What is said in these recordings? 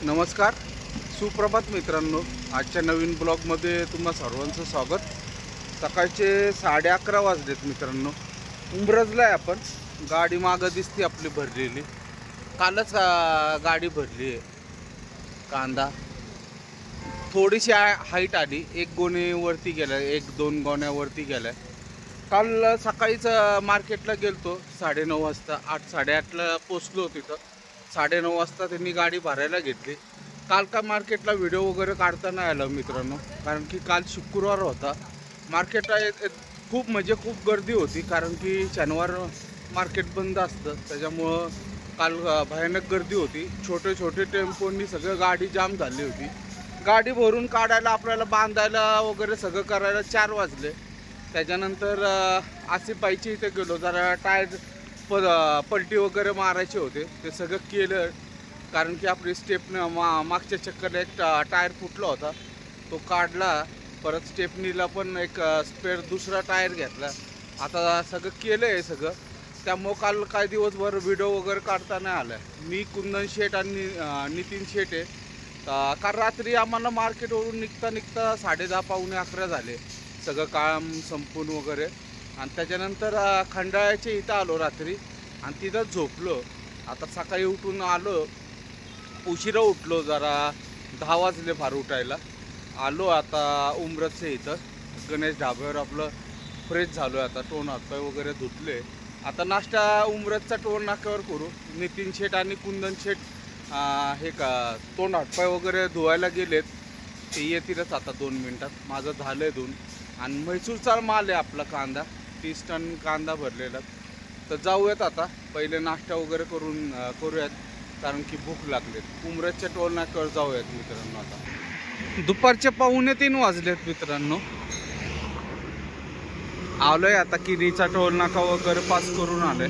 नमस्कार, सुप्रभात मित्रांनो। आजच्या नवीन ब्लॉगमध्ये तुम्हा सर्वांचं स्वागत। सकाळचे 11:30 वाजलेत मित्रांनो। उंबरजला आहे आपण। गाडी मागं दिसते आपली भरलेली। कालच गाडी भरली आहे। कांदा थोडीशी हाईट आली, एक गोणी वरती गेला, एक दोन गोण्यावरती गेला। काल सकाळीच मार्केटला गेलतो 9:30 वाजता, 8-8:30ला पोचलो तिथं। 9:30 वाजता त्यांनी गाडी भरायला घेतली। काल का मार्केटला व्हिडिओ वगैरे काढता नाही आला मित्रांनो, कारण की काल शुक्रवार होता। मार्केटला खूप गर्दी होती, कारण की शनिवार मार्केट बंद असतं, त्याच्यामुळं काल भयानक गर्दी होती। छोटे छोटे टेम्पोनी सगळं गाडी जाम झाली होती। गाडी भरून काढायला, आपल्याला बांधायला वगैरे सगळं करायला 4 वाजले। त्याच्यानंतर आसिफाईच्या इथे गेलो, जरा टायर पलटी वगैरे मारायचे होते, ते सगळं केलं। कारण की आपली स्टेपनं मागच्या चक्करला एक टायर फुटला होता, तो काढला। परत स्टेपनीला पण एक स्पेअर दुसरा टायर घेतला। आता सगळं केलं आहे सगळं, त्यामुळं काल काही दिवसभर व्हिडिओ वगैरे काढता नाही आला। मी कुंदन शेठ आणि नितीन शेठ आहे। काल रात्री आम्हाला मार्केटवरून निघता 10:30-11 झाले, सगळं काम संपून वगैरे। आणि त्याच्यानंतर खंडाळ्याच्या इथं आलो रात्री, आणि तिथं झोपलो। आता सकाळी उठून आलो, उशिरा उठलो, जरा 10 वाजले फार उठायला। आलो आता उंबरजच्या इथं गणेश ढाब्यावर, आपलं फ्रेश झालो। आता टोन हातपाय वगैरे धुतले। आता नाश्ता उंबरजचा टोन नाक्यावर करू। नितीन शेठ आणि कुंदन शेठ हे तोंड हातपाय वगैरे धुवायला गेलेत, ते येतीलच आता 2 मिनटात। माझं झालंय धुवून। आणि म्हैसूरचा माल आहे आपला कांदा, 30 टन कांदा भरलेला। तर जाऊयात आता, पहिले नाश्ता वगैरे करूयात, कारण की भूक लागली। उंबरजच्या टोल नाक्यावर जाऊयात मित्रांनो। आता दुपारचे 2:45 वाजलेत मित्रांनो। आलोय आता किरीचा टोल नाका वगैरे पास करून आलोय।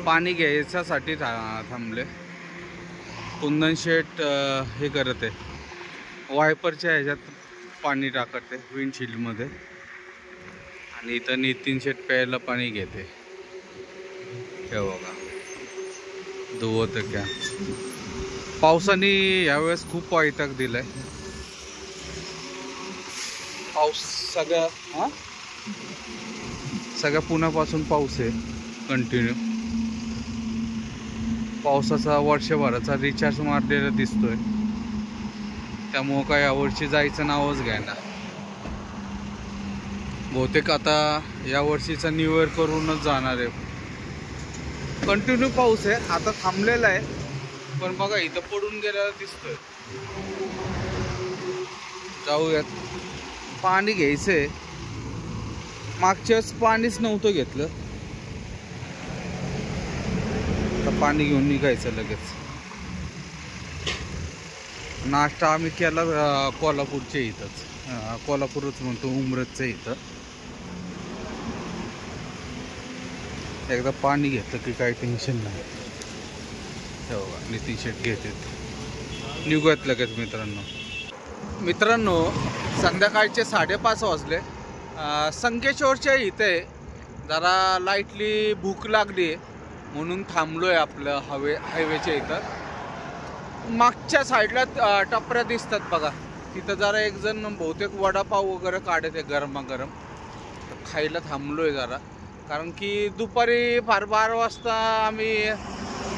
पाणी घ्यायच्यासाठी थांबले। कुंदन शेठ हे करत आहे, वायपरच्या ह्याच्यात पाणी टाकते विंडशील्डमध्ये, आणि इथं नितीन शेठ प्यायला पाणी घेते। हे बघा धुवत क्या। पावसाने यावेळेस खूप वैताग दिलाय। पाऊस सगळ्या पुण्यापासून पाऊस आहे कंटिन्यू। पावसाचा वर्षभराचा रिचार्ज मारलेला दिसतोय, त्यामुळं काय यावर्षी जायचं नावच घ्यायना। बहुतेक आता यावर्षीचा न्यू इयर करूनच जाणार आहे। कंटिन्यू पाऊस आहे, आता थांबलेला आहे, पण बघा इथं पडून गेलेला दिसतोय। जाऊयात, पाणी घ्यायचंय। मागच्या वेळेस पाणीच नव्हतं घेतलं, तर पाणी घेऊन निघायचं लगेच। नाश्ता आम्ही केला कोल्हापूरच्या इथंच, कोल्हापूरच म्हणतो, उंबरजच्या इथं। एकदा पाणी घेतलं की काही टेन्शन नाही। तेव्हा नितीन शेठ घेते, निघूयात लगेच मित्रांनो। संध्याकाळचे 5:30 वाजले। संकेश्वरच्या इथे जरा लाईटली भूक लागली, म्हणून थांबलोय आपलं हायवेच्या इथं। मागच्या साईडला टपऱ्या दिसतात बघा, तिथं जरा एक जण बहुतेक वडापाव वगैरे काढते गरमागरम, खायला थांबलोय जरा। कारण की दुपारी फार 12 वाजता आम्ही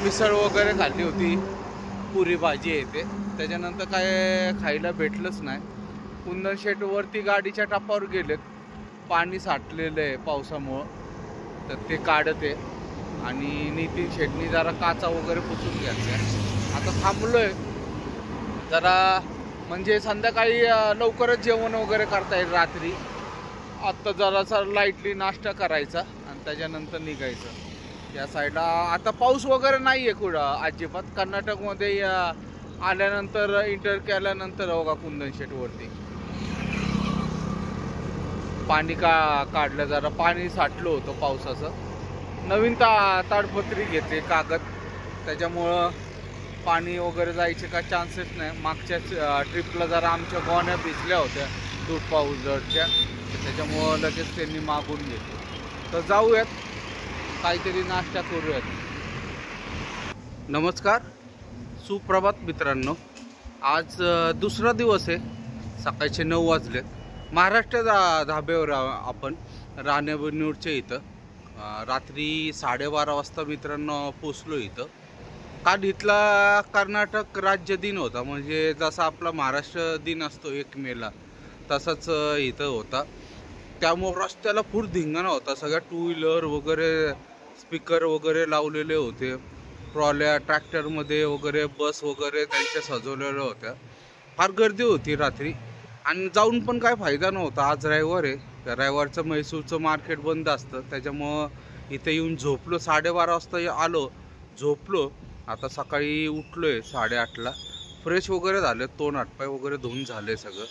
मिसळ वगैरे खाल्ली होती, पुरी भाजी येते, त्याच्यानंतर काय खायला भेटलंच नाही। कुंदन शेठ वरती गाडीच्या टपावर गेलेत, पाणी साठलेलं आहे पावसामुळं, तर ते काढते। आणि नितीन शेठनी जरा काचा वगैरे पुसून घ्यायच्या। आता थांबलोय जरा, म्हणजे संध्याकाळी लवकरच जेवण वगैरे करता येईल रात्री। आत्ता जरासा लाईटली नाश्ता करायचा आणि त्याच्यानंतर निघायचं या साईडला। आता पाऊस वगैरे नाही आहे कुठं अजिबात। कर्नाटकमध्ये आल्यानंतर इंटर केल्यानंतर बघा कुंदन शेठवरती पाणी काढलं, जरा पाणी साठलं होतं पावसाचं। नवीन ताडपत्री घेते कागद, त्याच्यामुळं पाणी वगैरे जायचे का चान्सेस नाही। मागच्या ट्रिपला जरा आमच्या गोण्या भिजल्या होत्या दूध पावडरच्या, त्याच्यामुळं लगेच त्यांनी मागून घेतलं। तर जाऊयात, काहीतरी नाश्ता करूयात। नमस्कार, सुप्रभात मित्रांनो। आज दुसरा दिवस आहे. सकाळचे 9 वाजलेत. महाराष्ट्र धाब्यावर आपण राणेबेನ್ನूरच्या इथं रात्री 12:30 वाजता मित्रांनो पोचलो इथं. काल इथला कर्नाटक राज्य दिन होता, म्हणजे जसा आपला महाराष्ट्र दिन असतो 1 मेला तसाच इथं होता. त्यामुळे रस्त्याला फुल धिंगाणा होता. सगळ्या 2 व्हीलर वगैरे स्पीकर वगैरे लावलेले होते. ट्रॉल्या ट्रॅक्टरमध्ये वगैरे बस वगैरे त्यांच्या सजवलेल्या होत्या. फार गर्दी होती रात्री आणि जाऊन पण काय फायदा नव्हता. आज रविवार आहे. रविवारचं म्हैसूरचं मार्केट बंद असतं, त्याच्यामुळं इथे येऊन झोपलो. 12:30 वाजता आलो, झोपलो. आता सकाळी उठलो आहे 8:30ला. फ्रेश वगैरे झाले, तोंड हातपाय वगैरे धुवून झाले सगळं.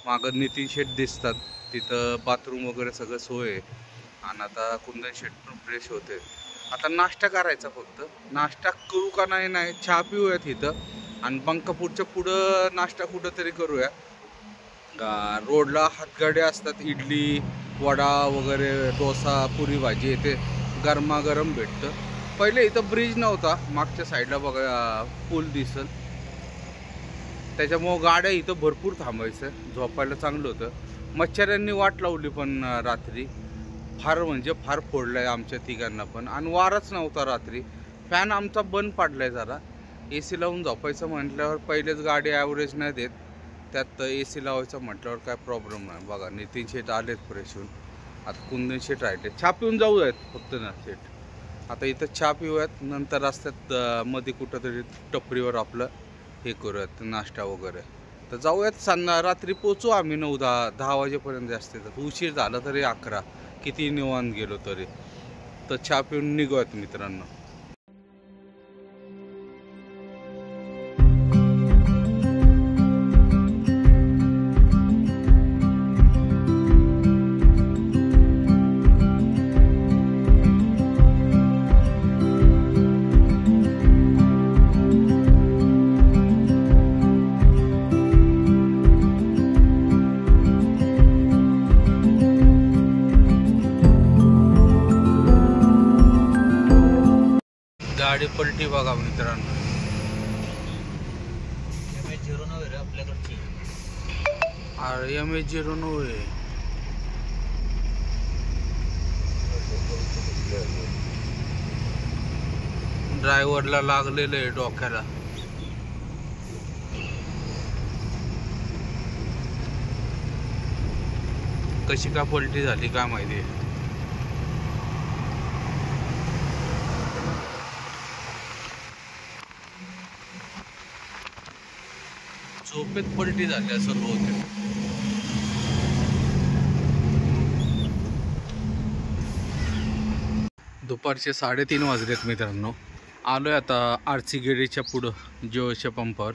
मागं नितीन शेट दिसतात, तिथं बाथरूम वगैरे सगळं सोय आहे. आणि आता कुंदन शेट पण फ्रेश होते. आता नाश्ता करायचा, फक्त नाश्ता करू का नाही चहा पिऊयात इथं आणि बंकापूरच्या पुढं नाश्ता कुठं तरी करूया. रोडला हातगाड्या असतात, इडली वडा वगैरे डोसा पुरी भाजी येते, गरमागरम भेटतं. पहिले इथं ब्रिज नव्हता, मागच्या साईडला बघा पूल दिसल, त्याच्यामुळं गाड्या इथं भरपूर थांबायचं, झोपायला चांगलं होतं. मच्छरांनी वाट लावली पण रात्री फार म्हणजे फार फोडलाय आमच्या तिघांना पण. आणि वाराच नव्हता रात्री. फॅन आमचा बंद पाडलाय जरा. AC लावून झोपायचं म्हटल्यावर पहिलेच गाडी ॲव्हरेज नाही देत, त्यात AC लावायचं म्हटल्यावर काय प्रॉब्लेम नाही. बघा नितीन शेट आलेत फ्रेश होऊन. आता कुंदन शेट राहिले, चहा पिऊन जाऊयात फक्त ना शेट. आता इथं चहा पिऊयात, नंतर रस्त्यात मध्ये कुठंतरी टपरीवर आपलं हे करूयात नाश्ता वगैरे. तर जाऊयात. रात्री पोचू आम्ही 9-10 वाजेपर्यंत. जास्त उशीर झाला तरी 11, किती निवांत गेलो तरी. तर चहा पिऊन निघूयात मित्रांनो. गाडी पलटी बघा मित्रांनो. MH09 रे आपल्याकडची. अरे MH09 आहे. ड्रायव्हरला लागलेलं आहे डोक्याला. कशी का पलटी झाली काय माहिती. झोपेत पलटी झाली असं होते. दुपारचे 3:30 वाजलेत मित्रांनो. आलोय आता RC गेडीच्या पुढं जिओच्या पंपावर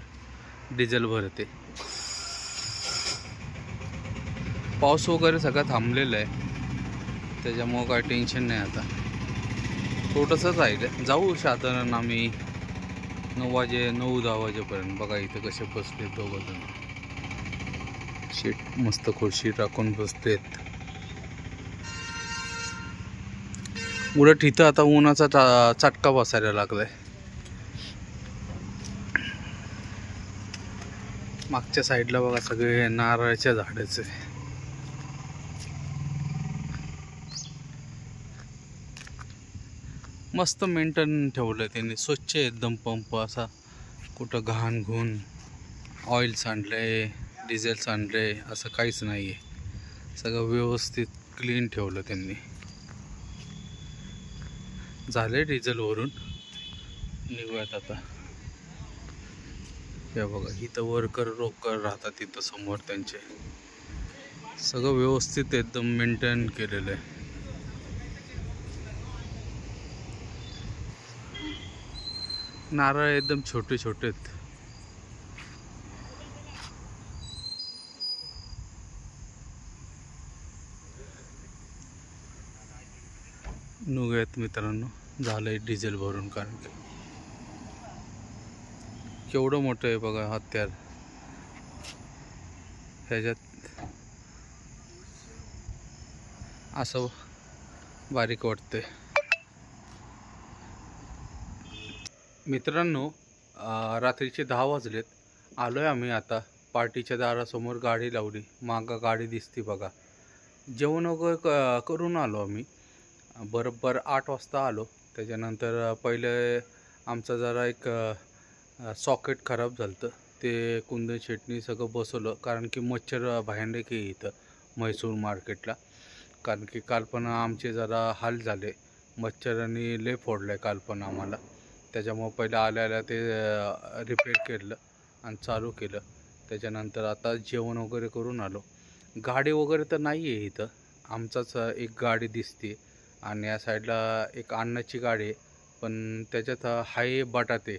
डिझेल भरते. पाऊस वगैरे सगळं थांबलेलं आहे, त्याच्यामुळं काय टेन्शन नाही. आता थोडंसंच राहिलं. जाऊ साधारण आम्ही 9-10 वाजेपर्यंत. बघा इथं कसे बसले दोघंजण. शीट मस्त खुर्शी टाकून बसलेत. उलट इथं आता उन्हाचा चटका बसायला लागलाय. मागच्या साईडला बघा सगळे नारळाच्या झाडाचे. मस्त मेंटेन ठेवलं त्यांनी, स्वच्छ एकदम पंप. असा कुठं घाण घुण ऑइल सांडलंय डिझेल सांडलंय असं काहीच नाही आहे. सगळं व्यवस्थित क्लीन ठेवलं त्यांनी. झाले डिझेल वरून निघूयात आता. हे बघा इथं वर्कर राहतात तिथं समोर, त्यांचे सगळं व्यवस्थित एकदम मेंटेन केलेलं आहे. नारळ एकदम छोटे छोटे आहेत. निघूयात मित्रांनो. झालंय डिझेल भरून. कारण केवढं मोठं आहे बघा हत्यार. ह्याच्यात असं बारीक वाटतंय मित्रांनो. रात्रीचे 10 वाजलेत आलोय आम्ही आता पार्टीच्या दारासमोर गाडी लावली, मागं गाडी दिसती बघा. जेवण वगैरे करून आलो आम्ही. बरोबर 8 वाजता आलो. त्याच्यानंतर पहिले आमचं जरा एक सॉकेट खराब झालं होतं, ते कुंदन शेटनी सगळं बसवलं. कारण की मच्छर भयानक आहे इथं म्हैसूर मार्केटला. कारण की काल पण आमचे जरा हाल झाले, मच्छरांनी लय फोडलं काल पण आम्हाला. त्याच्यामुळं पहिलं आल्या ते रिपेअर केलं आणि चालू केलं. त्याच्यानंतर आता जेवण वगैरे करून आलो. गाडी वगैरे तर नाही आहे इथं, आमचाच एक गाडी दिसते आणि या साईडला एक अण्णाची गाडी आहे, पण त्याच्यात हाय बटाटे.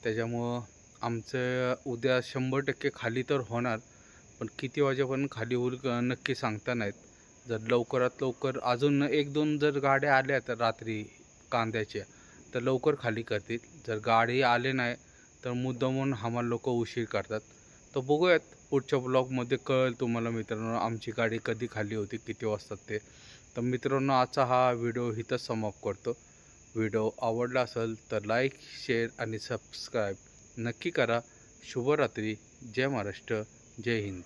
त्याच्यामुळं आमचं उद्या 100% खाली तर होणार, पण किती वाजेपर्यंत खाली होईल नक्की सांगता नाहीत. जर लवकरात लवकर अजून 1-2 जर गाड्या आल्या तर रात्री कांद्याच्या, तर लवकर खाली करतील. जर गाडी आले नाही तर मुद्दामून आम्हाला लोक उशीर करतात. तर बघूयात, पुढच्या ब्लॉगमध्ये कळेल तुम्हाला मित्रांनो आमची गाडी कधी खाली होती, किती वाजता ते. तर मित्रांनो आजचा हा व्हिडिओ इथंच समाप्त करतो. व्हिडिओ आवडला असेल तर लाईक, शेअर आणि सबस्क्राईब नक्की करा. शुभरात्री. जय महाराष्ट्र, जय हिंद.